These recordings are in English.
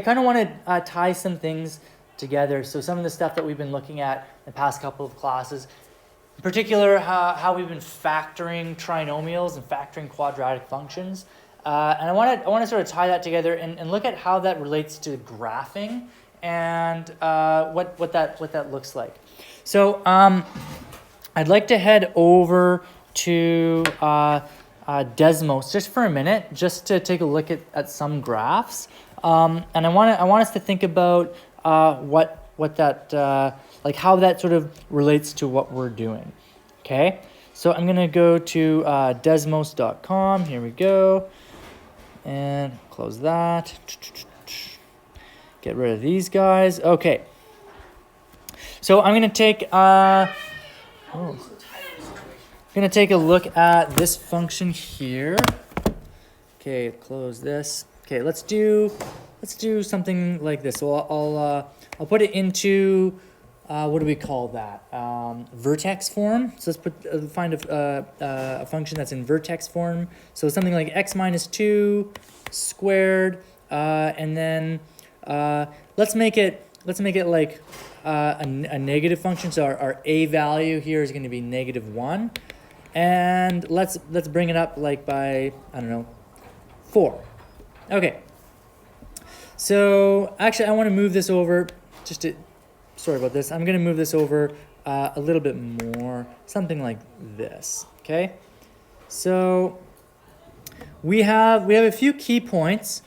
I kind of want to tie some things together. So some of the stuff that we've been looking at the past couple of classes, in particular how we've been factoring trinomials and factoring quadratic functions. And I want to sort of tie that together and look at how that relates to graphing and what that looks like. So I'd like to head over to Desmos just for a minute, just to take a look at some graphs. And I want us to think about what that like how that sort of relates to what we're doing. Okay, so I'm gonna go to desmos.com. Here we go, and close that. Get rid of these guys. Okay, so I'm gonna take take a look at this function here. Okay, close this. Okay, let's do something like this. So I'll put it into what do we call that? Vertex form. So let's find a function that's in vertex form. So something like x minus 2 squared, and then let's make it like a negative function. So our a value here is going to be -1, and let's bring it up like by, I don't know, 4. Okay. So actually, I want to move this over just to. Sorry about this. I'm going to move this over a little bit more, something like this. Okay. So we have a few key points.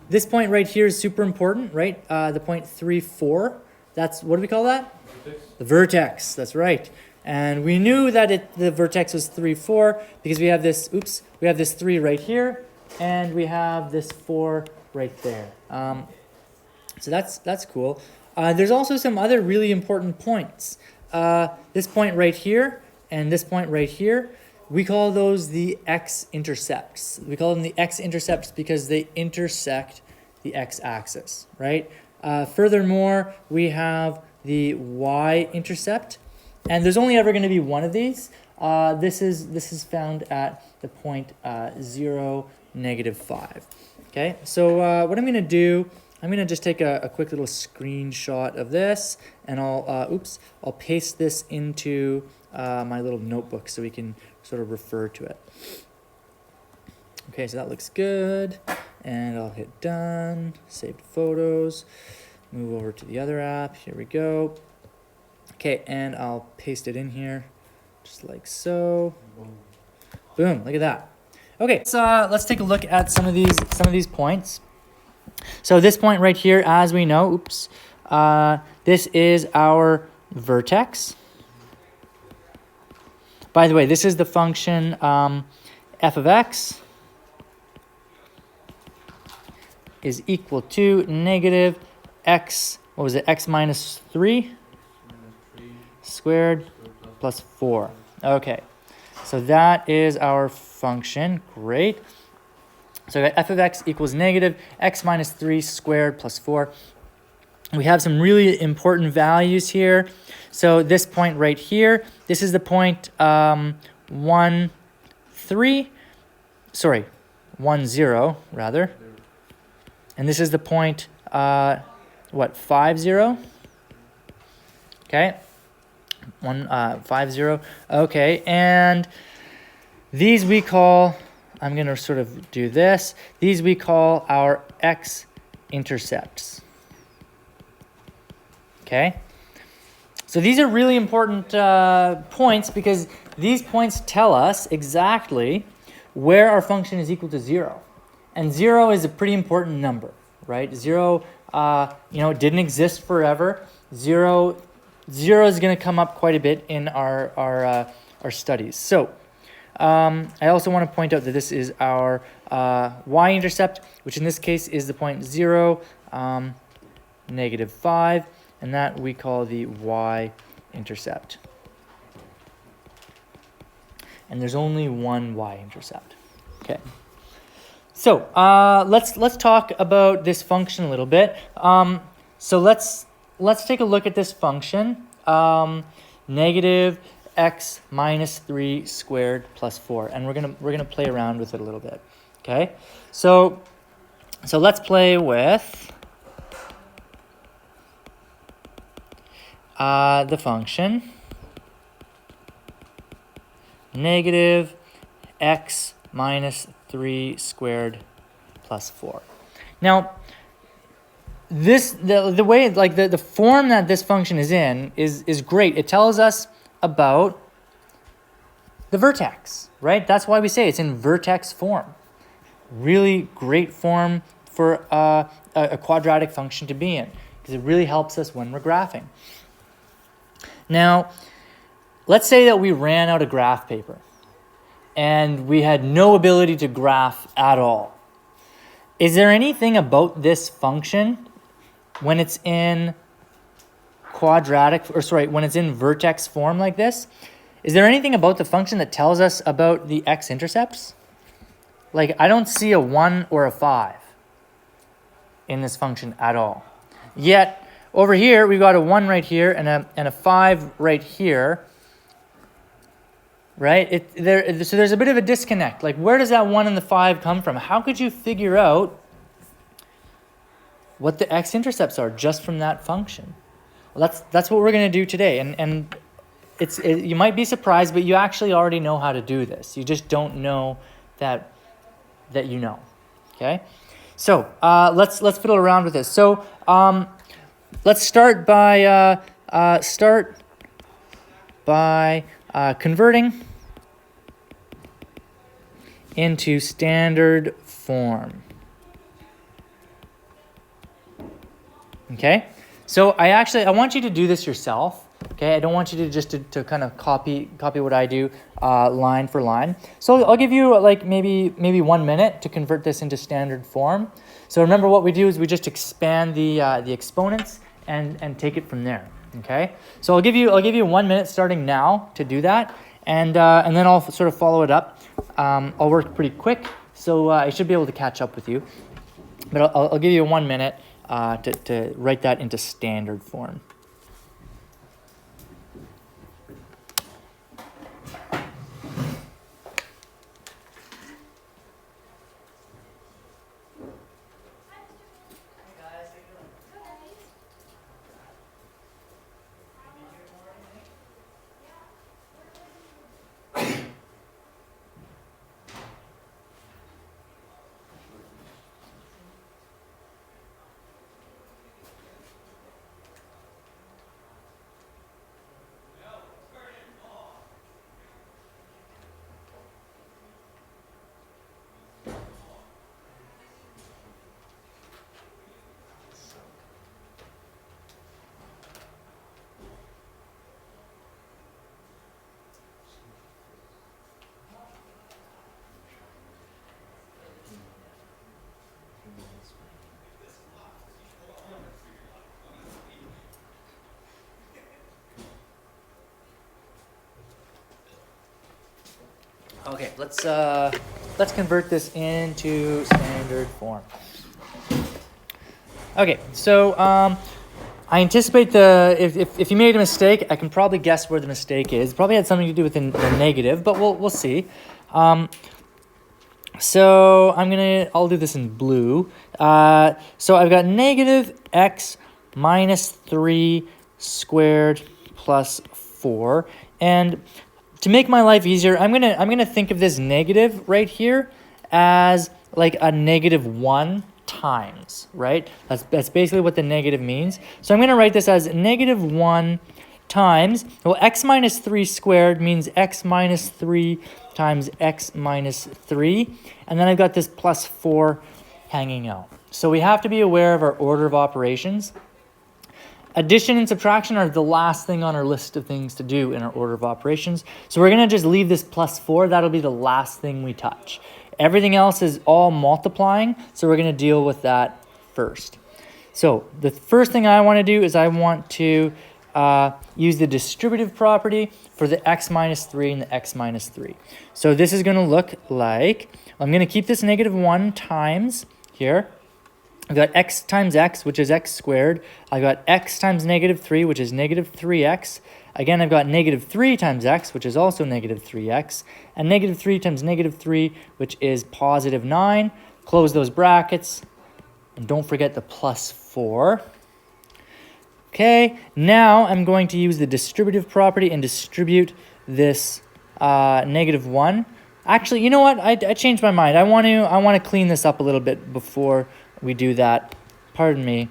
This point right here is super important, right? The point 3, 4. That's, what do we call that? Vertex. The vertex. That's right. And we knew that the vertex was 3, 4 because we have this. Oops. We have this 3 right here, and we have this 4 right there. So that's cool. There's also some other really important points. This point right here and this point right here, we call those the X-intercepts. We call them the X-intercepts because they intersect the x-axis, right? Furthermore, we have the y-intercept, and there's only ever going to be one of these. This is found at the point 0, -5. Okay, so what I'm going to do, I'm going to just take a quick little screenshot of this, and I'll paste this into my little notebook so we can sort of refer to it. Okay, so that looks good, and I'll hit done, saved photos, move over to the other app, here we go. Okay, and I'll paste it in here, just like so. Boom, look at that. Okay, so let's take a look at some of these points. So this point right here, as we know, this is our vertex. By the way, this is the function f of x is equal to negative x, what was it, x minus 3 squared plus 4. Okay, so that is our function. Great. So I got f of x equals negative x minus 3 squared plus 4. We have some really important values here. So this point right here, this is the point 1, 0 rather. And this is the point, 5, 0? Okay. 5, 0. Okay, and these we call, I'm going to sort of do this. These we call our X-intercepts. Okay? So these are really important points because these points tell us exactly where our function is equal to 0. And 0 is a pretty important number, right? 0, it didn't exist forever. 0 is going to come up quite a bit in our studies. So I also want to point out that this is our y-intercept, which in this case is the point 0, -5, and that we call the y-intercept. And there's only one y-intercept. Okay. So let's talk about this function a little bit. So let's take a look at this function. Negative x minus 3 squared plus 4, and we're gonna play around with it a little bit. Okay. So So let's play with the function negative x minus 3 squared plus 4. Now, the way, like the form that this function is in is great. It tells us about the vertex, right? That's why we say it's in vertex form. Really great form for a quadratic function to be in, because it really helps us when we're graphing. Now, let's say that we ran out of graph paper and we had no ability to graph at all. Is there anything about this function when it's in when it's in vertex form like this? Is there anything about the function that tells us about the x-intercepts? Like, I don't see a 1 or a 5 in this function at all. Yet, over here, we've got a 1 right here and a 5 right here. Right? So there's a bit of a disconnect. Like, where does that 1 and the 5 come from? How could you figure out what the x-intercepts are just from that function? Well, that's what we're going to do today. And you might be surprised, but you actually already know how to do this. You just don't know that you know. Okay? So let's fiddle around with this. So let's start by converting into standard form. Okay? So I want you to do this yourself. Okay? I don't want you to kind of copy what I do line for line. So I'll give you like maybe 1 minute to convert this into standard form. So remember, what we do is we just expand the exponents and take it from there. Okay? So I'll give you 1 minute starting now to do that, and then I'll sort of follow it up. I'll work pretty quick, so I should be able to catch up with you. But I'll give you 1 minute to write that into standard form. Okay, let's convert this into standard form. Okay, so I anticipate if you made a mistake, I can probably guess where the mistake is. It probably had something to do with the negative, but we'll see. So I'll do this in blue. So I've got negative x minus 3 squared plus 4, and to make my life easier, I'm gonna think of this negative right here as like a -1 times, right? That's basically what the negative means. So I'm gonna write this as -1 times, well, x minus 3 squared means x minus 3 times x minus 3, and then I've got this plus 4 hanging out. So we have to be aware of our order of operations. Addition and subtraction are the last thing on our list of things to do in our order of operations. So we're going to just leave this plus 4. That'll be the last thing we touch. Everything else is all multiplying, so we're going to deal with that first. So the first thing I want to do is I want to use the distributive property for the x minus 3 and the x minus 3. So this is going to look like, I'm going to keep this -1 times here. I've got x times x, which is x squared. I've got x times -3, which is -3x. Again, I've got -3 times x, which is also -3x. And -3 times -3, which is +9. Close those brackets. And don't forget the plus 4. Okay, now I'm going to use the distributive property and distribute this -1. Actually, you know what? I changed my mind. I want to clean this up a little bit before we do that. Pardon me.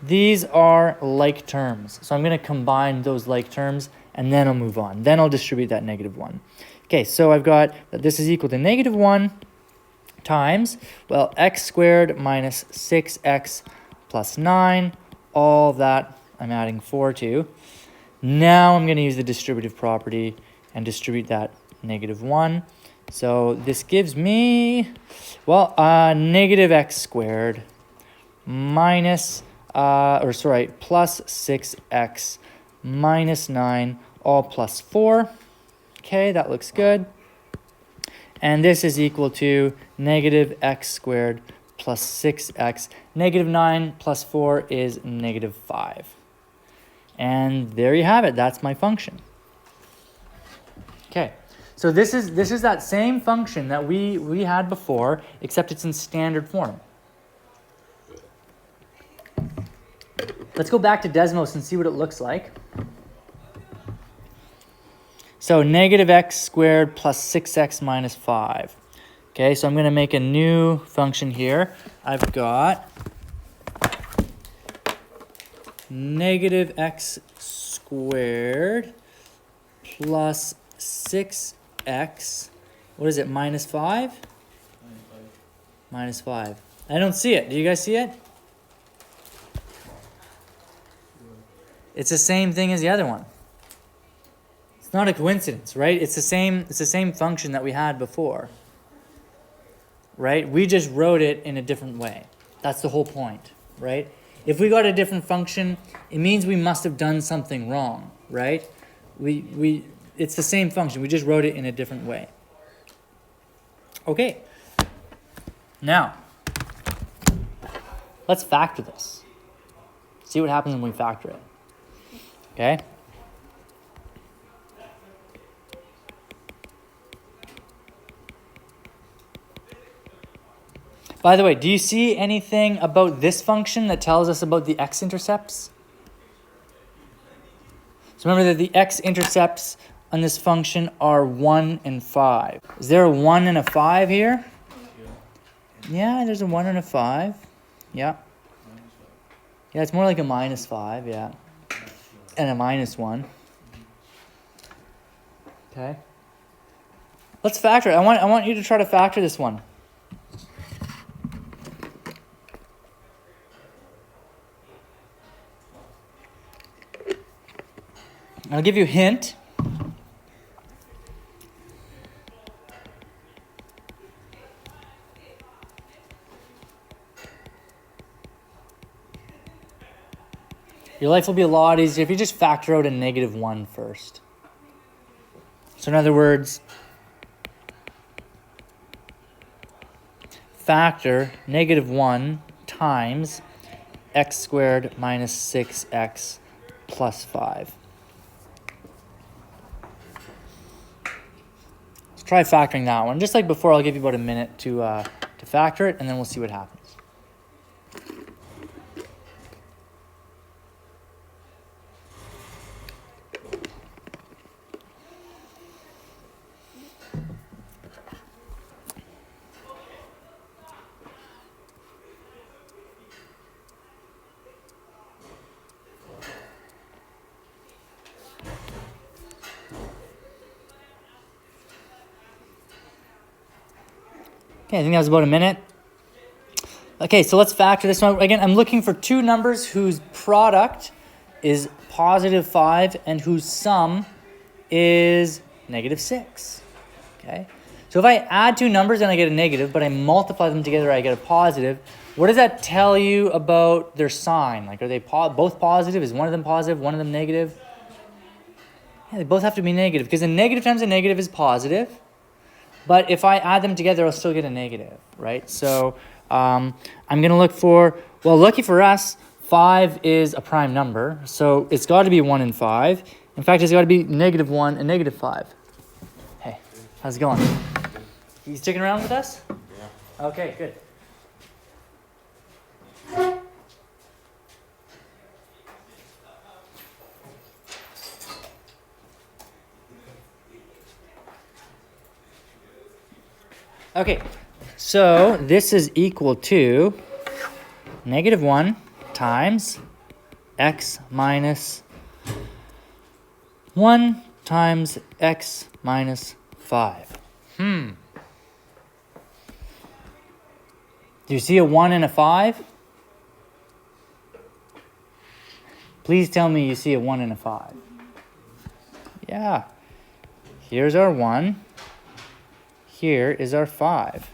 These are like terms. So I'm going to combine those like terms, and then I'll move on. Then I'll distribute that -1. Okay, so I've got that this is equal to -1 times, well, x squared minus 6x plus 9. All that I'm adding 4 to. Now I'm going to use the distributive property and distribute that -1. So this gives me, well, negative x squared minus, plus 6x minus 9, all plus 4. Okay, that looks good. And this is equal to negative x squared plus 6x. -9 plus 4 is -5. And there you have it. That's my function. Okay, so this is that same function that we had before, except it's in standard form. Let's go back to Desmos and see what it looks like. So negative x squared plus 6x minus 5. Okay, so I'm going to make a new function here. I've got negative x squared plus 6x, what is it, minus 5? Minus 5. I don't see it. Do you guys see it? It's the same thing as the other one. It's not a coincidence, right? It's the same function that we had before. Right? We just wrote it in a different way. That's the whole point, right? If we got a different function, it means we must have done something wrong, right? It's the same function. We just wrote it in a different way. Okay. Now, let's factor this. See what happens when we factor it. Okay? By the way, do you see anything about this function that tells us about the X-intercepts? So remember that the X-intercepts on this function are 1 and 5. Is there a 1 and a 5 here? Yeah, there's a 1 and a 5. Yeah. Yeah, it's more like a minus 5, yeah. And a minus 1. Okay. Let's factor it. I want you to try to factor this one. I'll give you a hint. Your life will be a lot easier if you just factor out a -1 first. So in other words, factor -1 times x squared minus 6x plus 5. Try factoring that one. Just like before, I'll give you about a minute to factor it, and then we'll see what happens. Okay, I think that was about a minute. Okay, so let's factor this one. Again, I'm looking for two numbers whose product is +5 and whose sum is -6. Okay, so if I add two numbers, then I get a negative, but I multiply them together, I get a positive. What does that tell you about their sign? Like, are they both positive? Is one of them positive, one of them negative? Yeah, they both have to be negative, because a negative times a negative is positive. But if I add them together, I'll still get a negative, right? So I'm going to look for, well, lucky for us, 5 is a prime number. So it's got to be 1 and 5. In fact, it's got to be -1 and -5. Hey, how's it going? You sticking around with us? Yeah. Okay, good. Okay, so this is equal to -1 times x minus 1 times x minus 5. Do you see a 1 and a 5? Please tell me you see a 1 and a 5. Yeah. Here's our 1. Here is our 5.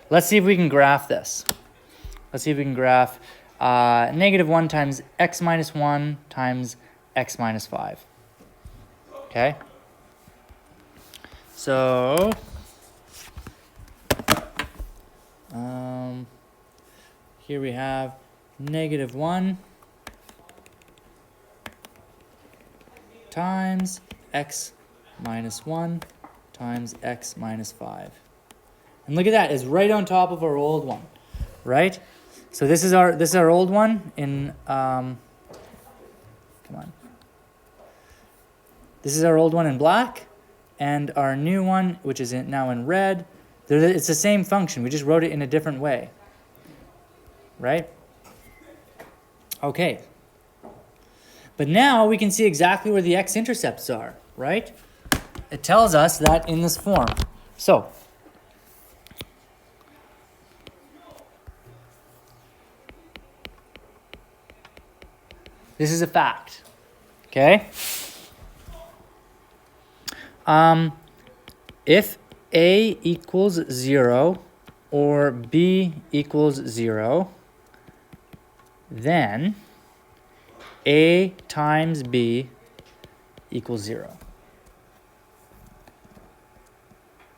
Let's see if we can graph this. Let's see if we can graph -1 times x minus 1 times x minus 5. Okay? So, here we have -1 times x minus 1 times x minus 5. And look at that, it's right on top of our old one, right? So this is our old one in come on. This is our old one in black, and our new one, which is now in red. It's the same function, we just wrote it in a different way, right? Okay. But now we can see exactly where the x-intercepts are, right? It tells us that in this form. So, this is a fact, okay? If A equals 0 or B equals 0, then A times B equals 0.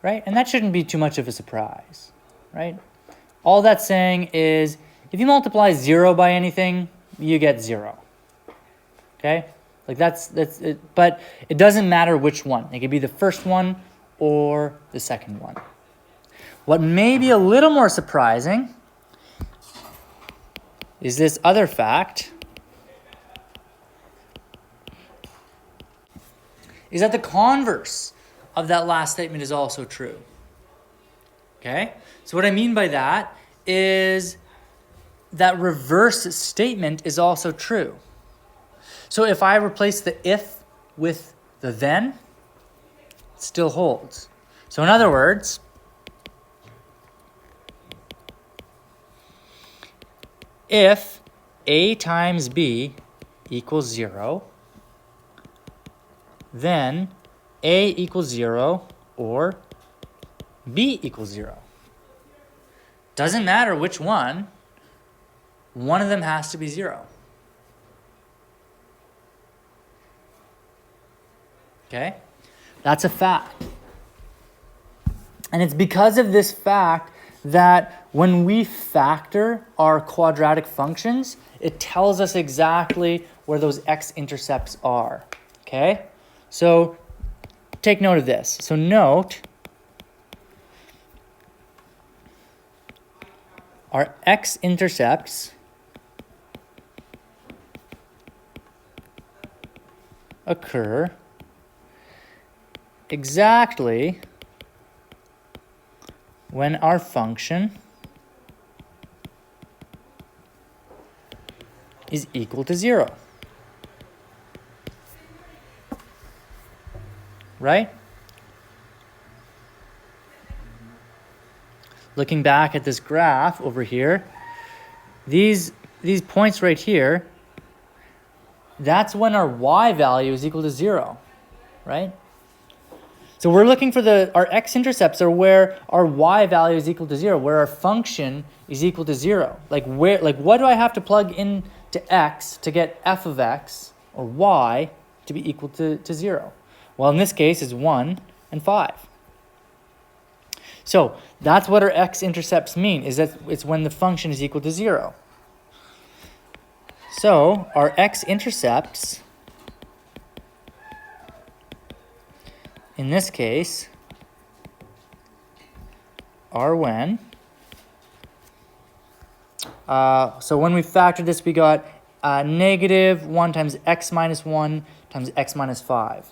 Right? And that shouldn't be too much of a surprise, right? All that's saying is if you multiply 0 by anything, you get 0. Okay? Like that's it, but it doesn't matter which one. It could be the first one or the second one. What may be a little more surprising is this other fact, is that the converse of that last statement is also true. Okay? So what I mean by that is that reverse statement is also true. So if I replace the if with the then, it still holds. So in other words, if A times B equals 0, then A equals 0 or B equals 0. Doesn't matter which one of them has to be 0. Okay? That's a fact. And it's because of this fact that when we factor our quadratic functions, it tells us exactly where those x-intercepts are. Okay? So take note of this. So note our x-intercepts occur exactly when our function is equal to 0. Right? Looking back at this graph over here, these points right here, that's when our y value is equal to 0, right? So we're looking for our x-intercepts are where our y value is equal to 0, where our function is equal to 0. Like what do I have to plug in to x to get f of x or y to be equal to 0? Well, in this case, it's 1 and 5. So that's what our x-intercepts mean, is that it's when the function is equal to 0. So our x-intercepts, in this case, are when, so when we factored this, we got -1 times x minus 1 times x minus 5.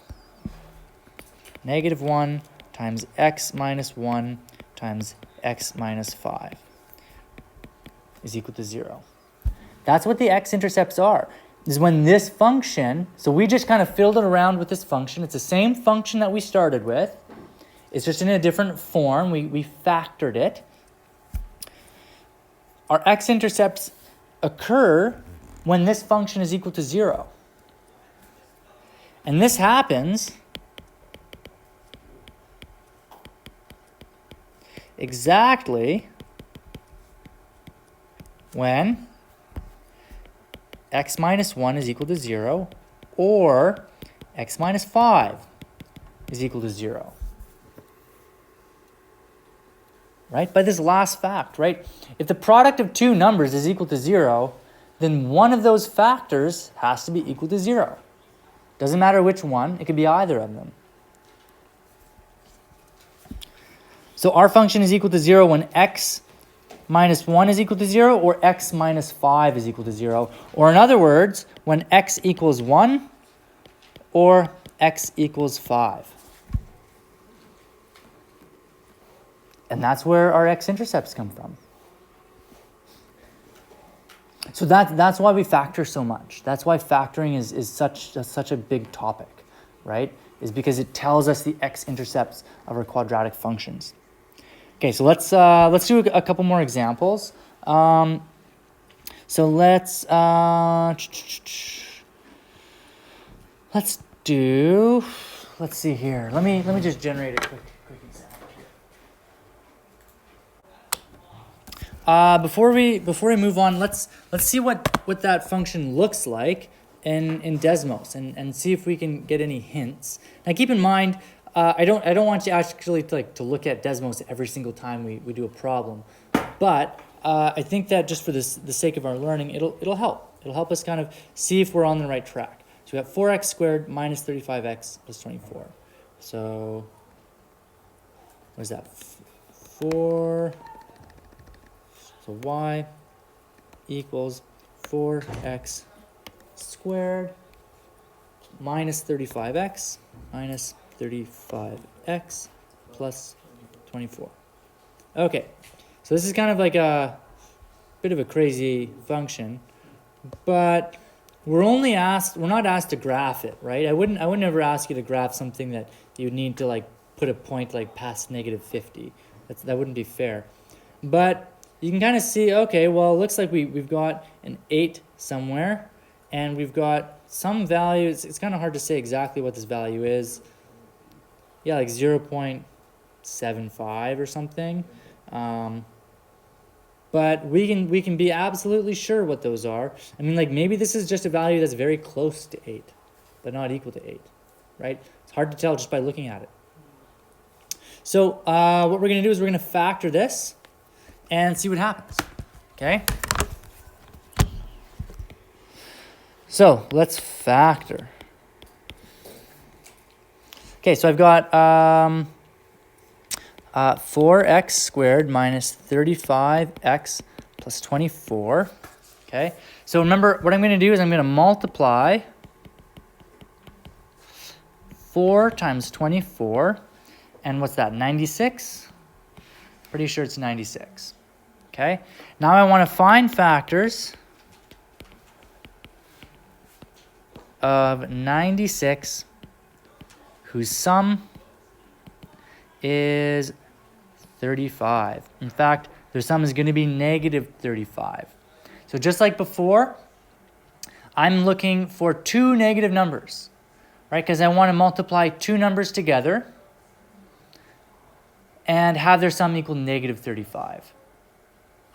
negative 1 times x minus 1 times x minus 5 is equal to 0. That's what the x-intercepts are. Is when this function, so we just kind of filled it around with this function. It's the same function that we started with. It's just in a different form. We factored it. Our x-intercepts occur when this function is equal to 0. And this happens exactly when x minus 1 is equal to 0 or x minus 5 is equal to 0. Right? By this last fact, right? If the product of two numbers is equal to 0, then one of those factors has to be equal to 0. Doesn't matter which one, it could be either of them. So our function is equal to 0 when x minus 1 is equal to 0 or x minus 5 is equal to 0. Or in other words, when x equals 1 or x equals 5. And that's where our x-intercepts come from. So that's why we factor so much. That's why factoring is such a big topic, right? Is because it tells us the x-intercepts of our quadratic functions. Okay, so let's do a couple more examples. So let's see here. Let me just generate a quick example here. Before we move on, let's see what that function looks like in Desmos and see if we can get any hints. Now keep in mind, I don't want you actually to look at Desmos every single time we do a problem, but I think that just for the sake of our learning, it'll help. It'll help us kind of see if we're on the right track. So we have 4x squared minus 35x plus 24. So what is that? 4. So y equals 4x squared minus 35x minus 35x plus 24. Okay, so this is kind of like a bit of a crazy function, but we're not asked to graph it, right? I wouldn't ever ask you to graph something that you'd need to put a point past negative 50. That wouldn't be fair. But you can kind of see, okay, well, it looks like we've got an 8 somewhere, and we've got some value. It's kind of hard to say exactly what this value is. Yeah, like 0.75 or something. But we can be absolutely sure what those are. I mean, maybe this is just a value that's very close to 8, but not equal to 8, right? It's hard to tell just by looking at it. So what we're going to do is we're going to factor this and see what happens, okay? So let's factor. Okay, so I've got 4x squared minus 35x plus 24, okay? So remember, what I'm going to do is I'm going to multiply 4 times 24, and what's that, 96? Pretty sure it's 96, okay? Now I want to find factors of 96 whose sum is 35. In fact, their sum is going to be negative 35. So just like before, I'm looking for two negative numbers, right? Because I want to multiply two numbers together and have their sum equal negative 35.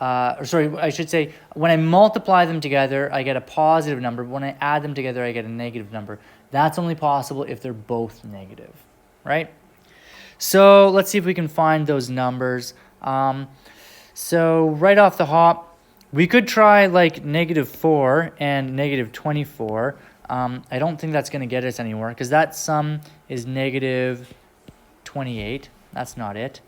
Or sorry, I should say, when I multiply them together, I get a positive number. When I add them together, I get a negative number. That's only possible if they're both negative, right? So let's see if we can find those numbers. So right off the hop, we could try negative 4 and negative 24. I don't think that's going to get us anywhere because that sum is negative 28. That's not it.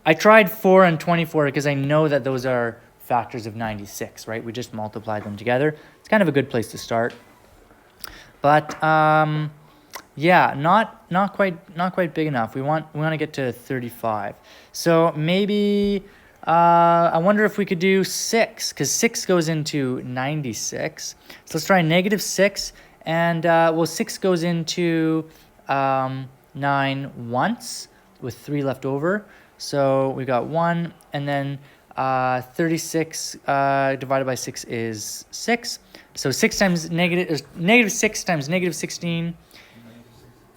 I tried 4 and 24 because I know that those are factors of 96, right? We just multiplied them together. It's kind of a good place to start. But Yeah, not quite big enough. We want to get to 35. So maybe I wonder if we could do 6, because 6 goes into 96. So let's try -6, and well, 6 goes into 9 once with 3 left over. So we got 1, and then 36 divided by 6 is 6. So 6 times -6 times -16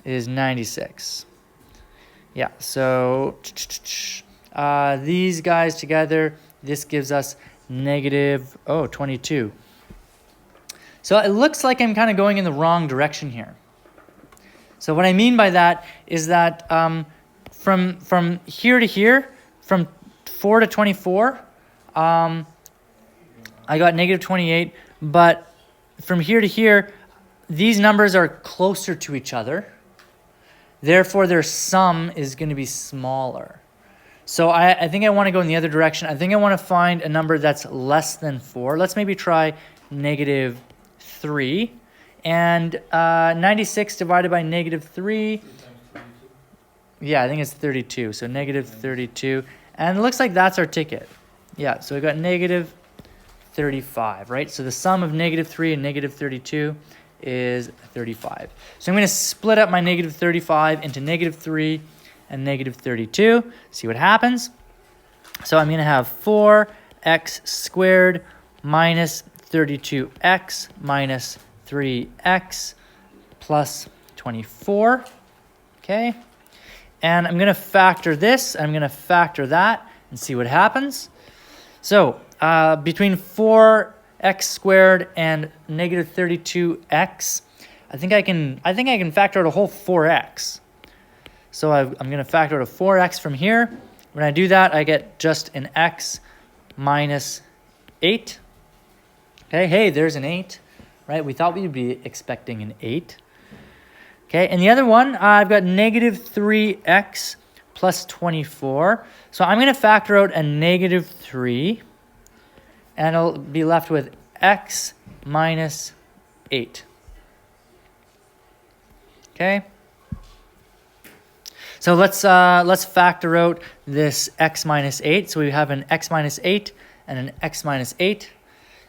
is 96. Yeah, so these guys together, this gives us -22. So it looks like I'm kind of going in the wrong direction here. So what I mean by that is that from here to here, from 4 to 24, I got -28, but from here to here, these numbers are closer to each other. Therefore, their sum is going to be smaller. So I think I want to go in the other direction. I think I want to find a number that's less than 4. Let's maybe try -3. And 96 divided by -3. Yeah, I think it's 32. So -32. And it looks like that's our ticket. Yeah, so we got -35, right? So the sum of -3 and -32 is 35. So I'm going to split up my -35 into -3 and -32. See what happens. So I'm going to have 4x squared minus 32x minus 3x plus 24. Okay. And I'm going to factor this. I'm going to factor that and see what happens. So between 4x squared and -32x, I think I can factor out a whole 4x. So I'm going to factor out a 4x from here. When I do that, I get just an x minus 8. Okay, hey, there's an 8, right? We thought we'd be expecting an 8. Okay, and the other one, I've got -3x plus 24. So I'm going to factor out a -3, and I'll be left with x minus 8. Okay. So let's factor out this x minus 8. So we have an x minus 8 and an x minus 8.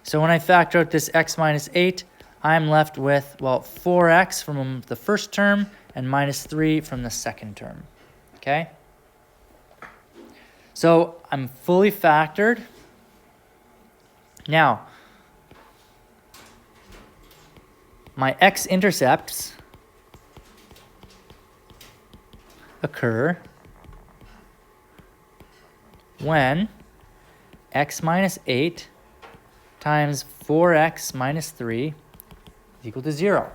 So when I factor out this x minus 8, I'm left with, well, 4x from the first term and -3 from the second term. Okay? So I'm fully factored. Now, my x-intercepts occur when x minus 8 times 4x minus 3 is equal to 0.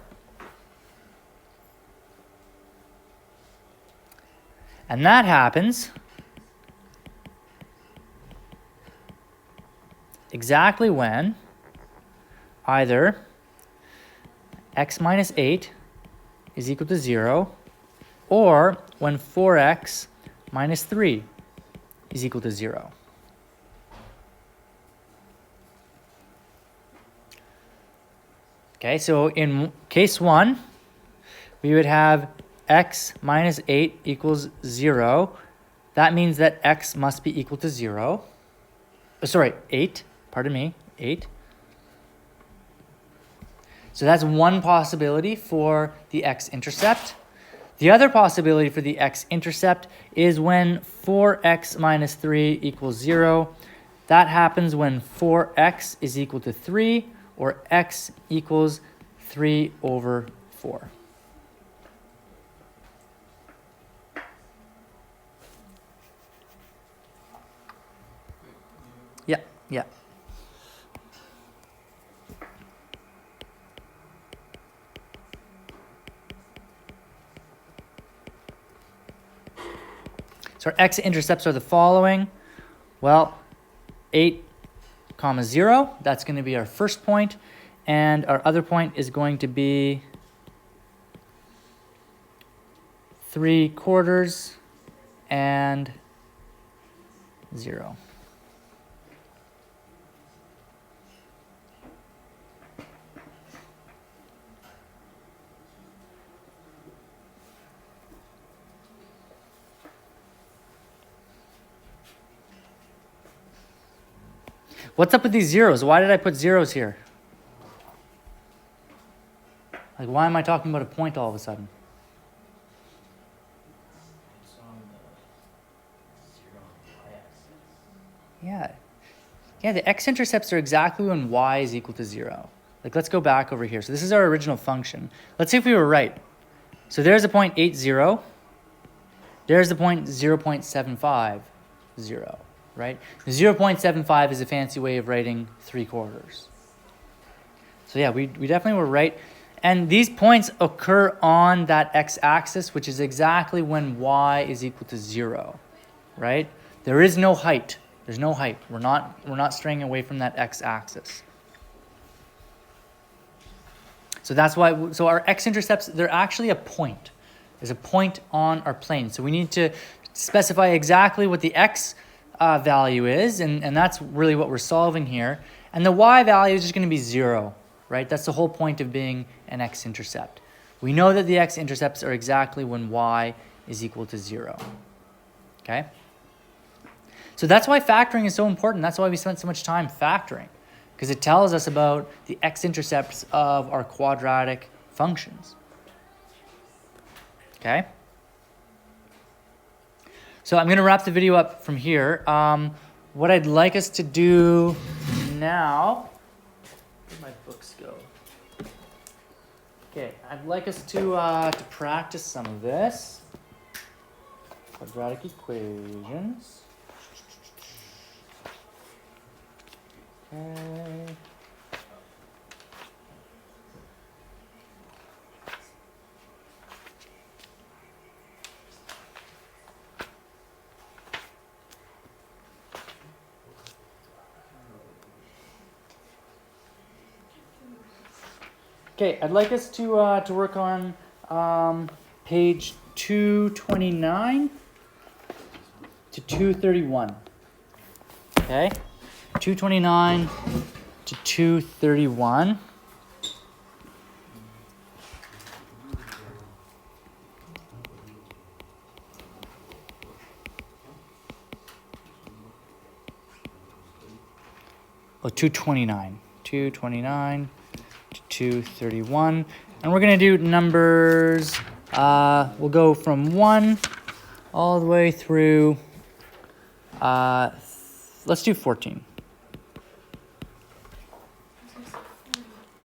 And that happens exactly when either x minus 8 is equal to 0 or when 4x minus 3 is equal to 0. Okay, so in case 1, we would have x minus 8 equals 0. That means that x must be equal to 0. Sorry, 8. Pardon me, 8. So that's one possibility for the x-intercept. The other possibility for the x-intercept is when 4x minus 3 equals 0. That happens when 4x is equal to 3 or x equals 3 over 4. Yeah. So our x-intercepts are the following. Well, 8, 0, that's going to be our first point, and our other point is going to be 3/4 and 0. What's up with these zeros? Why did I put zeros here? Like, why am I talking about a point all of a sudden? Yeah. Yeah, the x-intercepts are exactly when y is equal to 0. Like, let's go back over here. So this is our original function. Let's see if we were right. So there's the point 80. There's the point 0.750, right? The 0.75 is a fancy way of writing 3/4. So yeah, we definitely were right. And these points occur on that x-axis, which is exactly when y is equal to 0, right? There is no height. There's no height. We're not straying away from that x-axis. So that's why, so our x-intercepts, they're actually a point. There's a point on our plane. So we need to specify exactly what the x value is, and that's really what we're solving here. And the y value is just going to be 0, right? That's the whole point of being an x-intercept. We know that the x-intercepts are exactly when y is equal to 0, okay? So that's why factoring is so important. That's why we spent so much time factoring, because it tells us about the x-intercepts of our quadratic functions. Okay? So I'm going to wrap the video up from here. What I'd like us to do now... Where'd my books go? Okay, I'd like us to practice some of this. Quadratic equations. Okay. Okay, I'd like us to work on page 229 to 231. Okay, 229 to 231. Oh, 229. 229 to 231. And we're going to do numbers, we'll go from 1 all the way through, let's do 14.